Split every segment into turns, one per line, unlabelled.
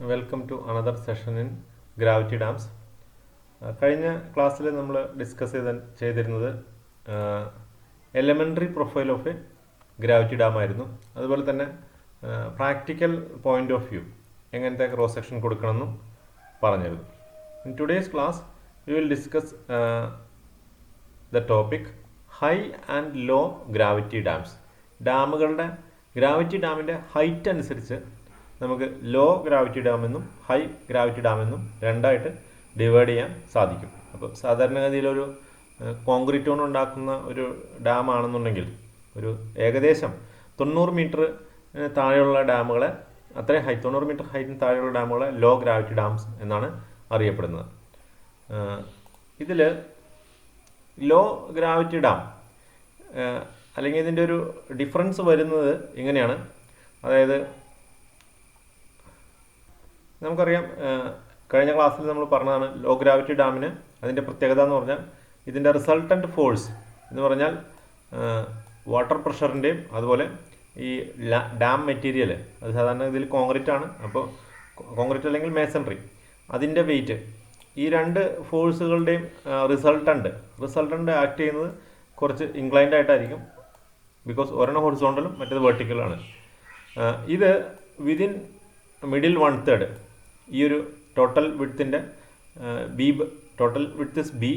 Welcome to another session in gravity dams. കഴിഞ്ഞ ക്ലാസ്സിൽ നമ്മൾ ഡിസ്കസ് ചെയ്തിരുന്നത് elementary profile of a gravity dam ആയിരുന്നു. അതുപോലെ തന്നെ പ്രാക്ടിക്കൽ പോയിന്റ് ഓഫ് വ്യൂ എങ്ങനത്തെ ക്രോസ് സെക്ഷൻ കൊടുക്കണമെന്നും പറഞ്ഞിരുന്നു. In today's class we will discuss the topic high and low gravity dams. ഡാമുകളുടെ ഗ്രാവിറ്റി ഡാമിൻ്റെ ഹൈറ്റ് അനുസരിച്ച് നമുക്ക് ലോ ഗ്രാവിറ്റി ഡാമെന്നും ഹൈ ഗ്രാവിറ്റി ഡാമെന്നും രണ്ടായിട്ട് ഡിവൈഡ് ചെയ്യാൻ സാധിക്കും. അപ്പോൾ സാധാരണഗതിയിലൊരു കോൺക്രീറ്റ് കൊണ്ട് ഉണ്ടാക്കുന്ന ഒരു ഡാം ആണെന്നുണ്ടെങ്കിൽ ഒരു ഏകദേശം 90 മീറ്റർ താഴെയുള്ള ഡാമുകളെ, അത്രയും 90 മീറ്റർ ഹൈറ്റിന് താഴെയുള്ള ഡാമുകളെ ലോ ഗ്രാവിറ്റി ഡാംസ് എന്നാണ് അറിയപ്പെടുന്നത്. ഇതിൽ ലോ ഗ്രാവിറ്റി ഡാം അല്ലെങ്കിൽ ഇതിൻ്റെ ഒരു ഡിഫറൻസ് വരുന്നത് ഇങ്ങനെയാണ്. അതായത് നമുക്കറിയാം, കഴിഞ്ഞ ക്ലാസ്സിൽ നമ്മൾ പറഞ്ഞതാണ് ലോ ഗ്രാവിറ്റി ഡാമിന് അതിൻ്റെ പ്രത്യേകത എന്ന് പറഞ്ഞാൽ ഇതിൻ്റെ റിസൾട്ടൻ്റ് ഫോഴ്സ് എന്ന് പറഞ്ഞാൽ വാട്ടർ പ്രഷറിൻ്റെയും അതുപോലെ ഈ ഡാം മെറ്റീരിയൽ, അത് സാധാരണ ഇതിൽ കോൺക്രീറ്റ് ആണ്. അപ്പോൾ കോൺക്രീറ്റ് അല്ലെങ്കിൽ മേസൺറി, അതിൻ്റെ വെയിറ്റ്, ഈ രണ്ട് ഫോഴ്സുകളുടെയും റിസൾട്ടൻ്റ് ആക്ട് ചെയ്യുന്നത് കുറച്ച് ഇൻക്ലൈൻഡ് ആയിട്ടായിരിക്കും. ബിക്കോസ് ഒരെണ്ണം ഹൊറിസോണ്ടലും മറ്റേത് വെർട്ടിക്കലാണ്. ഇത് വിതിൻ മിഡിൽ 1/3, ഈ ഒരു ടോട്ടൽ വിഡ്ത്തിൻ്റെ ടോട്ടൽ വിഡ്ത്ത് ഇസ് ബി,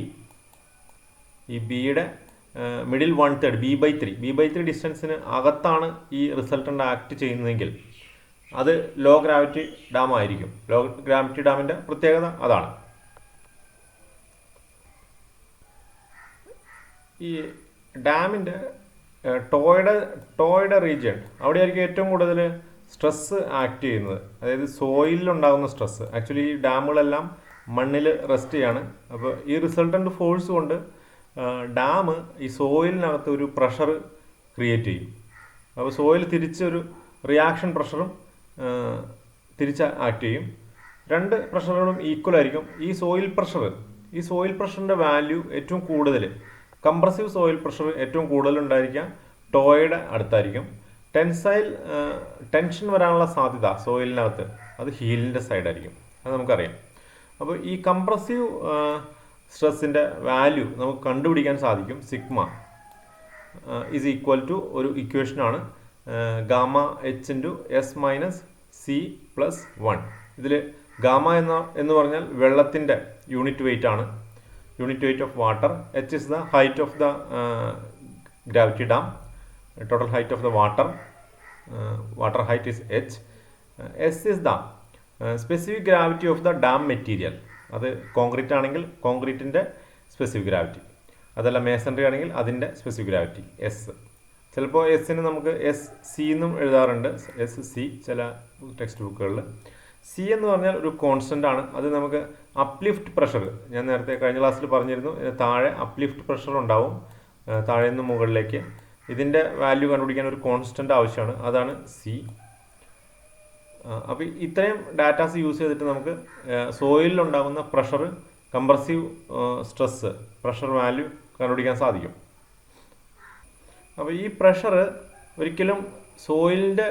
ഈ ബിയുടെ മിഡിൽ 1/3 b/3 ഡിസ്റ്റൻസിന് അകത്താണ് ഈ റിസൾട്ടൻ്റ് ആക്ട് ചെയ്യുന്നതെങ്കിൽ അത് ലോ ഗ്രാവിറ്റി ഡാം ആയിരിക്കും. ലോ ഗ്രാവിറ്റി ഡാമിൻ്റെ പ്രത്യേകത അതാണ്. ഈ ഡാമിൻ്റെ ടോയുടെ റീജിയൻ, അവിടെയായിരിക്കും ഏറ്റവും കൂടുതൽ സ്ട്രെസ്സ് ആക്ട് ചെയ്യുന്നത്. അതായത് സോയിലുണ്ടാകുന്ന സ്ട്രെസ്സ്. ആക്ച്വലി ഈ ഡാമുകളെല്ലാം മണ്ണിൽ റെസ്റ്റ് ചെയ്യാണ്. അപ്പോൾ ഈ റിസൾട്ടൻ്റ് ഫോഴ്സ് കൊണ്ട് ഡാം ഈ സോയിലിനകത്ത് ഒരു പ്രഷർ ക്രിയേറ്റ് ചെയ്യും. അപ്പോൾ സോയിൽ തിരിച്ചൊരു റിയാക്ഷൻ പ്രഷറും തിരിച്ച് ആക്ട് ചെയ്യും. രണ്ട് പ്രഷറുകളും ഈക്വൽ ആയിരിക്കും. ഈ സോയിൽ പ്രഷറിൻ്റെ വാല്യൂ ഏറ്റവും കൂടുതൽ, കംപ്രസീവ് സോയിൽ പ്രഷർ ഏറ്റവും കൂടുതൽ ഉണ്ടായിരിക്കുക ടോയുടെ അടുത്തായിരിക്കും. ടെൻഷൻ വരാനുള്ള സാധ്യത സോയിലിനകത്ത് അത് ഹീലിൻ്റെ സൈഡായിരിക്കും. അത് നമുക്കറിയാം. അപ്പോൾ ഈ കംപ്രസീവ് സ്ട്രെസ്സിൻ്റെ വാല്യൂ നമുക്ക് കണ്ടുപിടിക്കാൻ സാധിക്കും. സിഗ്മ ഈസ് ഈക്വൽ ടു ഒരു ഇക്വേഷനാണ് gamma h into S minus C plus 1. ഇതിൽ ഗാമ എന്ന് പറഞ്ഞാൽ വെള്ളത്തിൻ്റെ യൂണിറ്റ് വെയിറ്റ് ആണ്, unit weight of water. h is the height of the gravity dam, total height of the water height is h. S is the specific gravity of the dam material. അത് concrete ആണെങ്കിൽ കോൺക്രീറ്റിൻ്റെ specific gravity, അതല്ല masonry ആണെങ്കിൽ അതിൻ്റെ specific gravity S. ചിലപ്പോൾ എസ്സിന് നമുക്ക് SC എന്നും എഴുതാറുണ്ട്, SC ചില ടെക്സ്റ്റ് ബുക്കുകളിൽ. സി എന്ന് പറഞ്ഞാൽ ഒരു കോൺസ്റ്റൻ്റ് ആണ്. അത് നമുക്ക് അപ്ലിഫ്റ്റ് പ്രഷർ, ഞാൻ നേരത്തെ കഴിഞ്ഞ ക്ലാസ്സിൽ പറഞ്ഞിരുന്നു, താഴെ അപ്ലിഫ്റ്റ് പ്രഷർ ഉണ്ടാവും താഴെ നിന്ന് മുകളിലേക്ക്. ഇതിൻ്റെ വാല്യൂ കണ്ടുപിടിക്കാൻ ഒരു കോൺസ്റ്റൻ്റ് ആവശ്യമാണ്, അതാണ് സി. അപ്പോൾ ഇത്രയും ഡാറ്റാസ് യൂസ് ചെയ്തിട്ട് നമുക്ക് സോയിലുണ്ടാകുന്ന pressure, compressive stress, pressure value കണ്ടുപിടിക്കാൻ സാധിക്കും. അപ്പോൾ ഈ പ്രഷർ ഒരിക്കലും സോയിലിൻ്റെ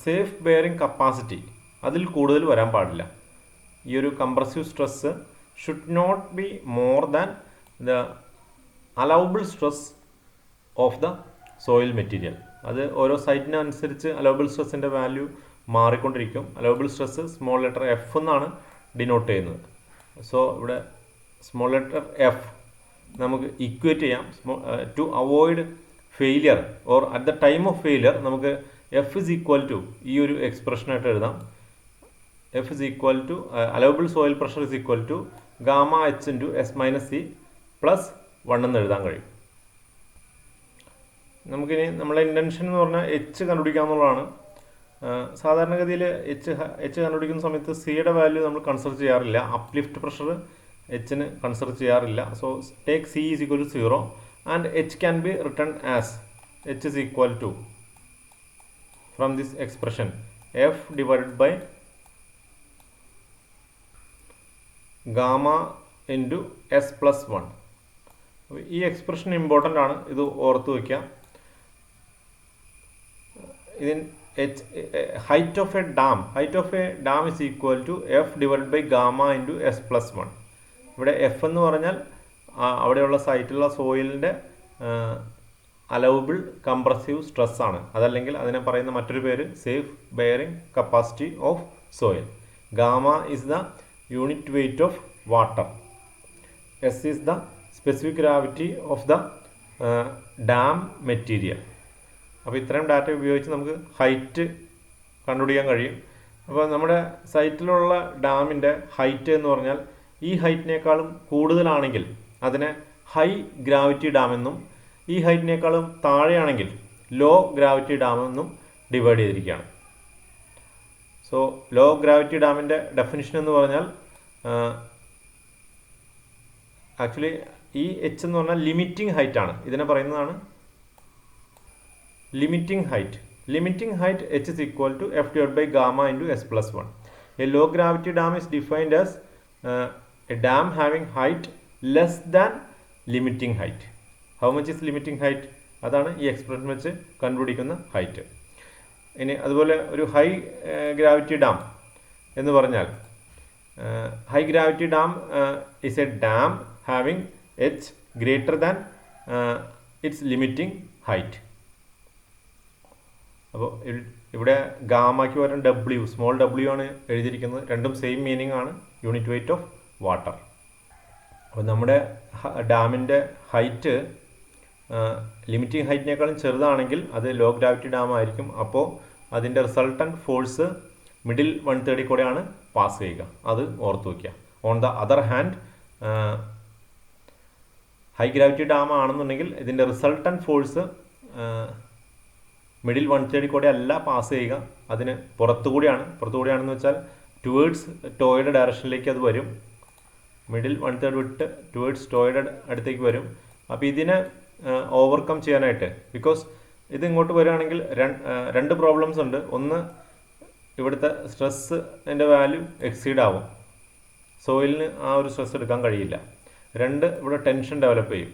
സേഫ് ബെയറിംഗ് കപ്പാസിറ്റി അതിൽ കൂടുതൽ വരാൻ പാടില്ല. ഈ ഒരു compressive stress should not be more than the allowable stress of the soil material. അത് ഓരോ സൈറ്റിനനുസരിച്ച് അലൗബിൾ സ്ട്രെസ്സിൻ്റെ വാല്യൂ മാറിക്കൊണ്ടിരിക്കും. Allowable stress small letter F എന്നാണ് ഡിനോട്ട് ചെയ്യുന്നത്. സോ ഇവിടെ സ്മോൾ ലെറ്റർ എഫ് നമുക്ക് ഇക്വേറ്റ് ചെയ്യാം. To avoid failure or at the time of failure നമുക്ക് എഫ് ഇസ് ഈക്വൽ ടു ഈ ഒരു എക്സ്പ്രഷനായിട്ട് എഴുതാം. F is equal to allowable soil pressure is equal to gamma h into S minus C plus 1 എന്ന് എഴുതാൻ കഴിയും. നമുക്കിനി നമ്മളെ ഇൻറ്റൻഷൻ എന്ന് പറഞ്ഞാൽ h കണ്ടുപിടിക്കാമെന്നുള്ളതാണ്. സാധാരണഗതിയിൽ h കണ്ടുപിടിക്കുന്ന സമയത്ത് സിയുടെ വാല്യൂ നമ്മൾ കൺസിഡർ ചെയ്യാറില്ല. അപ്ലിഫ്റ്റ് പ്രഷർ എച്ചിന് കൺസിഡർ ചെയ്യാറില്ല. So take C is equal to 0 and h can be written as h is equal to from this expression F divided by gamma into S plus 1. ഈ expression important ആണ്, ഇത് ഓർത്ത് വയ്ക്കുക. height of a dam is equal to F divided by gamma into S plus 1. ഇവിടെ F എന്ന് പറഞ്ഞാൽ അവിടെയുള്ള സൈറ്റിലുള്ള സോയിലിൻ്റെ അലൗബിൾ കംപ്രസീവ് സ്ട്രെസ് ആണ്. അതല്ലെങ്കിൽ അതിനെ പറയുന്ന മറ്റൊരു പേര് safe bearing capacity of soil. Gamma is the unit weight of water. S is the specific gravity of the dam material. അപ്പോൾ ഇത്രയും ഡാറ്റ ഉപയോഗിച്ച് നമുക്ക് ഹൈറ്റ് കണ്ടുപിടിക്കാൻ കഴിയും. അപ്പോൾ നമ്മുടെ സൈറ്റിലുള്ള ഡാമിൻ്റെ ഹൈറ്റ് എന്ന് പറഞ്ഞാൽ ഈ ഹൈറ്റിനേക്കാളും കൂടുതലാണെങ്കിൽ അതിനെ ഹൈ ഗ്രാവിറ്റി ഡാമെന്നും ഈ ഹൈറ്റിനേക്കാളും താഴെയാണെങ്കിൽ ലോ ഗ്രാവിറ്റി ഡാമെന്നും ഡിവൈഡ് ചെയ്തിരിക്കുകയാണ്. സോ ലോ ഗ്രാവിറ്റി ഡാമിൻ്റെ ഡെഫിനിഷൻ എന്ന് പറഞ്ഞാൽ ആക്ച്വലി ഈ എച്ച് എന്ന് പറഞ്ഞാൽ ലിമിറ്റിംഗ് ഹൈറ്റ് ആണ്. ഇതിനെ പറയുന്നതാണ് limiting height. Limiting height H is equal to F divided by gamma into S plus 1. A low gravity dam is defined as a dam having height less than limiting height. How much is limiting height? അതാണ് ഈ expression വെച്ച് കണ്ടുപിടിക്കുന്ന height. ഇനി അതുപോലെ ഒരു high gravity dam എന്ന് പറഞ്ഞാൽ high gravity dam is A dam having H greater than it's limiting height. അപ്പോൾ ഇവിടെ ഗാമയ്ക്ക് പകരം ഡബ്ല്യു, സ്മോൾ ഡബ്ല്യു ആണ് എഴുതിയിരിക്കുന്നത്. രണ്ടും സെയിം മീനിങ് ആണ്, യൂണിറ്റ് വെയ്റ്റ് ഓഫ് വാട്ടർ. അപ്പോൾ നമ്മുടെ ഡാമിൻ്റെ ഹൈറ്റ് ലിമിറ്റിംഗ് ഹൈറ്റിനേക്കാളും ചെറുതാണെങ്കിൽ അത് ലോ ഗ്രാവിറ്റി ഡാം ആയിരിക്കും. അപ്പോൾ അതിൻ്റെ റിസൾട്ടൻറ്റ് ഫോഴ്സ് മിഡിൽ 1/3 കൂടെയാണ് പാസ് ചെയ്യുക. അത് ഓർത്ത് വയ്ക്കുക. On the other hand high gravity dam ആണെന്നുണ്ടെങ്കിൽ ഇതിൻ്റെ റിസൾട്ടൻറ്റ് ഫോഴ്സ് മിഡിൽ 1/3 കൂടെ അല്ല പാസ് ചെയ്യുക, അതിന് പുറത്തുകൂടിയാണെന്ന് വെച്ചാൽ ടുവേഡ്സ് ടോയുടെ ഡയറക്ഷനിലേക്ക് അത് വരും. മിഡിൽ 1/3 വിട്ട് ടുവേഡ്സ് ടോയുടെ അടുത്തേക്ക് വരും. അപ്പോൾ ഇതിനെ ഓവർകം ചെയ്യാനായിട്ട്, ബിക്കോസ് ഇത് ഇങ്ങോട്ട് വരികയാണെങ്കിൽ രണ്ട് പ്രോബ്ലംസ് ഉണ്ട്. ഒന്ന്, ഇവിടുത്തെ സ്ട്രെസ്സിൻ്റെ വാല്യൂ എക്സീഡ് ആവും, സോയിലിന് ആ ഒരു സ്ട്രെസ് എടുക്കാൻ കഴിയില്ല. രണ്ട്, ഇവിടെ ടെൻഷൻ ഡെവലപ്പ് ചെയ്യും.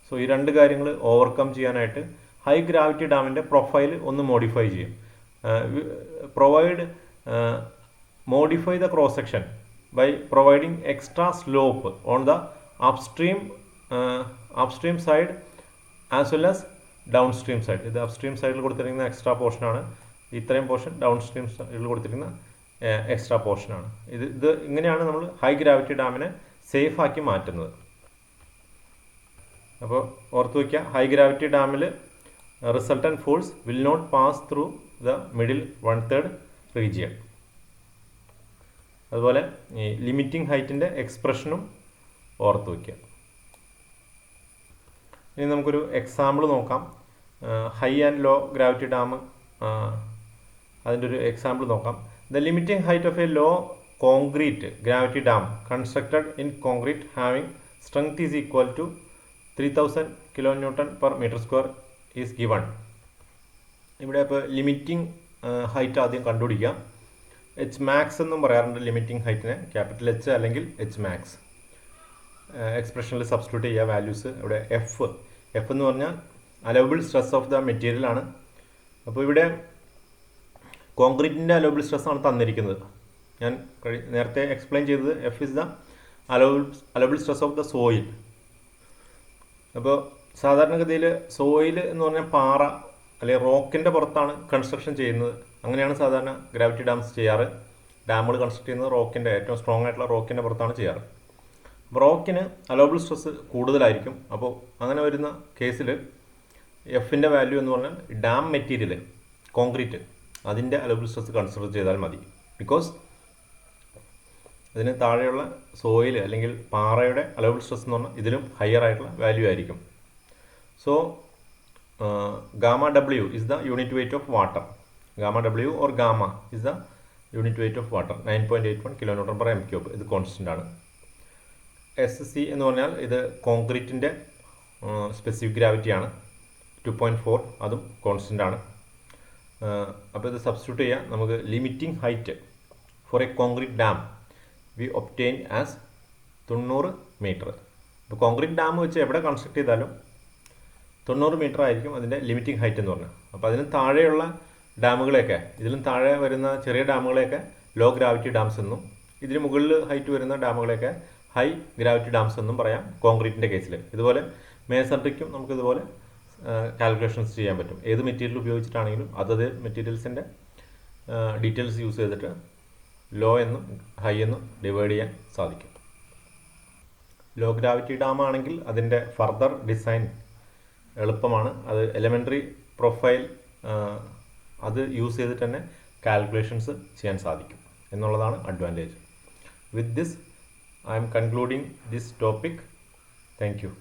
സോ ഈ രണ്ട് കാര്യങ്ങൾ ഓവർകം ചെയ്യാനായിട്ട് ഹൈ ഗ്രാവിറ്റി ഡാമിൻ്റെ പ്രൊഫൈൽ ഒന്ന് മോഡിഫൈ ചെയ്യും. Modify the cross section by providing extra slope on the upstream side as well as downstream side. ഇത് അപ്സ്ട്രീം സൈഡിൽ കൊടുത്തിരിക്കുന്ന എക്സ്ട്രാ പോർഷനാണ്. ഇത്രയും പോർഷൻ ഡൗൺ സ്ട്രീം സൈഡിൽ കൊടുത്തിരിക്കുന്ന എക്സ്ട്രാ പോർഷനാണ്. ഇത് ഇങ്ങനെയാണ് നമ്മൾ ഹൈ ഗ്രാവിറ്റി ഡാമിനെ സേഫ് ആക്കി മാറ്റുന്നത്. അപ്പോൾ ഓർത്ത് വയ്ക്കുക, ഹൈ ഗ്രാവിറ്റി ഡാമിൽ resultant force will not pass through the middle 1/3 region. അതുപോലെ ഈ ലിമിറ്റിംഗ് ഹൈറ്റിൻ്റെ എക്സ്പ്രഷനും ഓർത്ത് വയ്ക്കുക. ഇനി നമുക്കൊരു എക്സാമ്പിൾ നോക്കാം. High and low gravity dam, അതിൻ്റെ ഒരു എക്സാമ്പിൾ നോക്കാം. The limiting height of a low concrete gravity dam constructed in concrete having strength is equal to 3000 kN/m² is given. ഇവിടെ ഇപ്പോൾ ലിമിറ്റിംഗ് ഹൈറ്റ് ആദ്യം കണ്ടുപിടിക്കാം. എച്ച് മാക്സ് എന്നും പറയാറുണ്ട് ലിമിറ്റിംഗ് ഹൈറ്റിനെ, ക്യാപിറ്റൽ എച്ച് അല്ലെങ്കിൽ എച്ച് മാക്സ്. എക്സ്പ്രഷനിൽ സബ്സ്റ്റിറ്റ്യൂട്ട് ചെയ്യുക വാല്യൂസ്. ഇവിടെ എഫ് എന്ന് പറഞ്ഞാൽ allowable stress of the material ആണ്. അപ്പോൾ ഇവിടെ കോൺക്രീറ്റിൻ്റെ അലൗബിൾ സ്ട്രെസ് ആണ് തന്നിരിക്കുന്നത്. ഞാൻ നേരത്തെ എക്സ്പ്ലെയിൻ ചെയ്തത് F is the allowable stress of the soil. അപ്പോൾ സാധാരണഗതിയിൽ സോയിൽ എന്ന് പറഞ്ഞാൽ പാറ അല്ലെങ്കിൽ റോക്കിൻ്റെ പുറത്താണ് കൺസ്ട്രക്ഷൻ ചെയ്യുന്നത്. അങ്ങനെയാണ് സാധാരണ ഗ്രാവിറ്റി ഡാംസ് ചെയ്യാറ്. ഡാമുകൾ കൺസ്ട്രക്ട് ചെയ്യുന്നത് റോക്കിൻ്റെ, ഏറ്റവും സ്ട്രോങ് ആയിട്ടുള്ള റോക്കിൻ്റെ പുറത്താണ് ചെയ്യാറ്. അപ്പോൾ റോക്കിന് അലൗബിൾ സ്ട്രെസ് കൂടുതലായിരിക്കും. അപ്പോൾ അങ്ങനെ വരുന്ന കേസിൽ എഫിൻ്റെ വാല്യൂ എന്ന് പറഞ്ഞാൽ ഡാം മെറ്റീരിയൽ കോൺക്രീറ്റ് അതിൻ്റെ അലൗബിൾ സ്ട്രെസ് കൺസിഡർ ചെയ്താൽ മതി. ബിക്കോസ് അതിന് താഴെയുള്ള സോയിൽ അല്ലെങ്കിൽ പാറയുടെ അലൗബിൾ സ്ട്രെസ് എന്ന് പറഞ്ഞാൽ ഇതിലും ഹയർ ആയിട്ടുള്ള വാല്യൂ ആയിരിക്കും. So gamma W is the unit weight of water. Gamma W or gamma is the unit weight of water. 9.81 kN/m³. ഇത് കോൺസ്റ്റൻ്റ് ആണ്. SC എന്ന് പറഞ്ഞാൽ ഇത് കോൺക്രീറ്റിൻ്റെ സ്പെസിഫിക് ഗ്രാവിറ്റിയാണ്. 2.4, അതും കോൺസ്റ്റൻ്റ് ആണ്. അപ്പോൾ ഇത് സബ്സ്റ്റിറ്റ്യൂട്ട് ചെയ്യാം. നമുക്ക് limiting height for a concrete dam we obtain as 90 metre. ഇപ്പോൾ കോൺക്രീറ്റ് ഡാം വെച്ച് എവിടെ കൺസ്ട്രക്ട് ചെയ്താലും 90 മീറ്റർ ആയിരിക്കും അതിൻ്റെ ലിമിറ്റിംഗ് ഹൈറ്റ് എന്ന് പറഞ്ഞാൽ. അപ്പോൾ അതിന് താഴെയുള്ള ഡാമുകളെയൊക്കെ, ഇതിലും താഴെ വരുന്ന ചെറിയ ഡാമുകളെയൊക്കെ ലോ ഗ്രാവിറ്റി ഡാംസ് എന്നും ഇതിന് മുകളിൽ ഹൈറ്റ് വരുന്ന ഡാമുകളെയൊക്കെ ഹൈ ഗ്രാവിറ്റി ഡാംസ് എന്നും പറയാം കോൺക്രീറ്റിൻ്റെ കേസിൽ. ഇതുപോലെ മേസൺട്രിക്കും നമുക്ക് ഇതുപോലെ കാൽക്കുലേഷൻസ് ചെയ്യാൻ പറ്റും. ഏത് മെറ്റീരിയൽ ഉപയോഗിച്ചിട്ടാണെങ്കിലും അതത് മെറ്റീരിയൽസിൻ്റെ ഡീറ്റെയിൽസ് യൂസ് ചെയ്തിട്ട് ലോ എന്നും ഹൈ എന്നും ഡിവൈഡ് ചെയ്യാൻ സാധിക്കും. ലോ ഗ്രാവിറ്റി ഡാം ആണെങ്കിൽ അതിൻ്റെ ഫർദർ ഡിസൈൻ എളുപ്പമാണ്. അത് എലമെൻ്ററി പ്രൊഫൈൽ അത് യൂസ് ചെയ്തിട്ട് തന്നെ കാൽക്കുലേഷൻസ് ചെയ്യാൻ സാധിക്കും എന്നുള്ളതാണ് advantage. With this I M concluding this topic. Thank you.